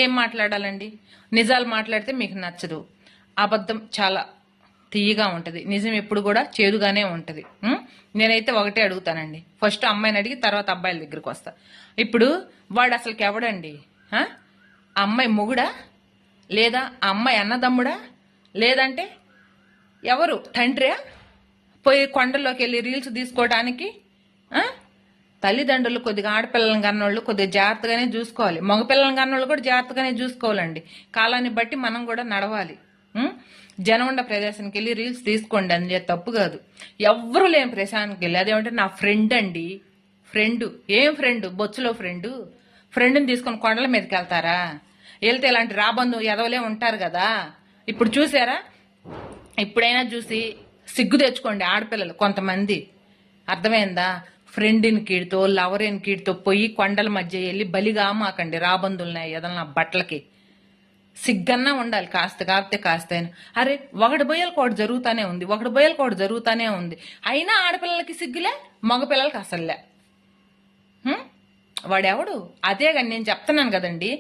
ఏం మాట్లాడాలండి? నిజాలు మాట్లాడితే మీకు నచ్చదు. అబద్ధం చాలా తీయగా ఉంటుంది, నిజం ఎప్పుడు కూడా చేదుగానే ఉంటుంది. నేనైతే ఒకటే అడుగుతానండి, ఫస్ట్ అమ్మాయిని అడిగి తర్వాత అబ్బాయిల దగ్గరికి వస్తా. ఇప్పుడు వాడు అసలుకి ఎవడండి? ఆ అమ్మాయి మొగుడా, లేదా ఆ అమ్మాయి అన్నదమ్ముడా, లేదంటే ఎవరు తండ్రియా? పోయి కొండల్లోకి వెళ్ళి రీల్స్ తీసుకోవడానికి తల్లిదండ్రులు కొద్దిగా ఆడపిల్లలను కన్నోళ్ళు కొద్దిగా జాగ్రత్తగానే చూసుకోవాలి, మగపిల్లలను కన్నోళ్ళు కూడా జాగ్రత్తగానే చూసుకోవాలండి. కాలాన్ని బట్టి మనం కూడా నడవాలి. జనం ఉన్న ప్రదేశానికి వెళ్ళి రీల్స్ తీసుకోండి, అని తప్పు కాదు. ఎవ్వరూ లేని ప్రదేశానికి వెళ్ళి అదేమంటే నా ఫ్రెండ్ అండి, ఫ్రెండ్ ఏం ఫ్రెండ్? బొచ్చులో ఫ్రెండ్ని తీసుకొని కొండల మీదకి వెళ్తారా? వెళ్తే ఇలాంటి రాబందు ఎదవలే ఉంటారు కదా. ఇప్పుడు చూసారా? ఇప్పుడైనా చూసి సిగ్గు తెచ్చుకోండి ఆడపిల్లలు కొంతమంది, అర్థమైందా? ఫ్రెండ్ని కీడుతో లవరేని కీడుతో పోయి కొండల మధ్య వెళ్ళి బలిగా మాకండి రాబందులున్నాయి ఏదన్నా బట్టలకి. సిగ్గన్నా ఉండాలి కాస్త కాకపోతే కాస్త అయినా. అరే ఒకటి బొయ్యల కోట జరుగుతానే ఉంది, ఒకటి బొయ్యల కోట జరుగుతానే ఉంది, అయినా ఆడపిల్లలకి సిగ్గులే, మగపిల్లలకి అసలులే. వాడెవడు? అదే కానీ నేను చెప్తున్నాను కదండి,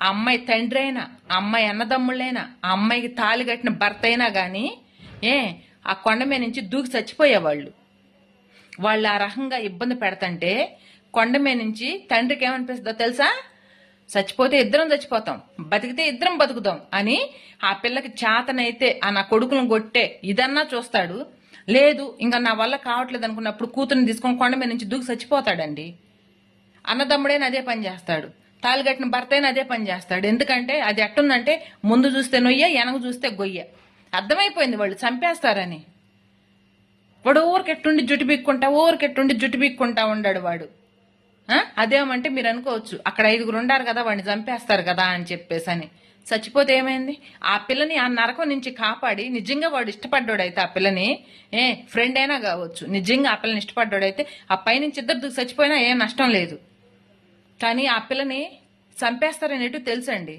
ఆ అమ్మాయి తండ్రి అయినా, ఆ అమ్మాయి అన్నదమ్ముళ్ళైనా, ఆ అమ్మాయికి తాళి కట్టిన భర్త అయినా కానీ ఆ కొండ మీద నుంచి దూకి చచ్చిపోయేవాళ్ళు. వాళ్ళు ఆ రకంగా ఇబ్బంది పెడతంటే కొండ మీద నుంచి తండ్రికి ఏమనిపిస్తుందో తెలుసా? చచ్చిపోతే ఇద్దరం చచ్చిపోతాం, బతికితే ఇద్దరం బతుకుతాం అని ఆ పిల్లకి చేతనైతే ఆ నా కొడుకులను కొట్టే ఇదన్నా చూస్తాడు. లేదు ఇంకా నా వల్ల కావట్లేదు అనుకున్నప్పుడు కూతురుని తీసుకొని కొండ మీద నుంచి దూకి చచ్చిపోతాడండి. అన్నదమ్ముడైనా అదే పని చేస్తాడు, తాలిగట్టిన భర్త అయినా అదే పని చేస్తాడు. ఎందుకంటే అది ఎట్టుందంటే ముందు చూస్తే నొయ్య, వెనక చూస్తే గొయ్య. అర్థమైపోయింది వాళ్ళు చంపేస్తారని. వాడు ఊరికెట్టుండి జుట్టు బిక్కుంటా ఉండాడు వాడు. అదేమంటే మీరు అనుకోవచ్చు అక్కడ 5గురు ఉండారు కదా వాడిని చంపేస్తారు కదా అని చెప్పేసి అని. చచ్చిపోతే ఏమైంది? ఆ పిల్లని ఆ నరకం నుంచి కాపాడి నిజంగా వాడు ఇష్టపడ్డాడైతే ఆ పిల్లని ఫ్రెండ్ అయినా కావచ్చు, నిజంగా ఆ పిల్లని ఇష్టపడ్డాడైతే ఆ పైనుంచి ఇద్దరు చచ్చిపోయినా ఏం నష్టం లేదు. కానీ ఆ పిల్లని చంపేస్తారనేటు తెలుసండి,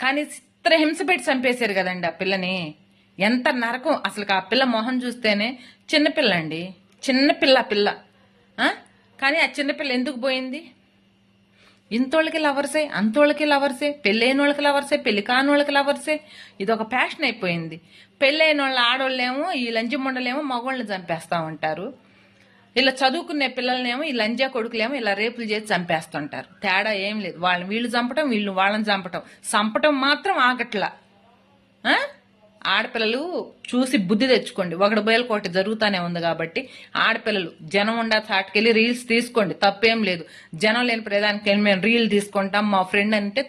కానీ చిత్రహింస పెట్టి చంపేశారు కదండి ఆ పిల్లని. ఎంత నరకం అసలు! ఆ పిల్ల మొహం చూస్తేనే చిన్నపిల్ల అండి, చిన్నపిల్ల. కానీ ఆ చిన్నపిల్ల ఎందుకు పోయింది? ఇంతోళ్ళకి లవర్సే, అంతోళ్ళకి లవర్సే, పెళ్ళైన వాళ్ళకి లవర్సే, పెళ్లి కాని వాళ్ళకి లవర్సే. ఇది ఒక ప్యాషన్ అయిపోయింది. పెళ్ళైన వాళ్ళ ఆడోళ్ళేమో ఈ లంజముండలేమో మగవాళ్ళని చంపేస్తా ఉంటారు, ఇలా చదువుకునే పిల్లలనేమో ఈ లంజా కొడుకులేమో ఇలా రేపులు చేసి చంపేస్తుంటారు. తేడా ఏం లేదు, వాళ్ళని వీళ్ళు చంపటం, వీళ్ళు వాళ్ళని చంపటం మాత్రం ఆగట్లా. ఆడపిల్లలు చూసి బుద్ధి తెచ్చుకోండి. ఒకటి బయలు కోట జరుగుతానే ఉంది కాబట్టి ఆడపిల్లలు జనం ఉండా చాటుకెళ్ళి రీల్స్ తీసుకోండి, తప్పేం లేదు. జనం లేని ప్రధానికి వెళ్ళి మేము రీల్ తీసుకుంటాం మా ఫ్రెండ్ అంటే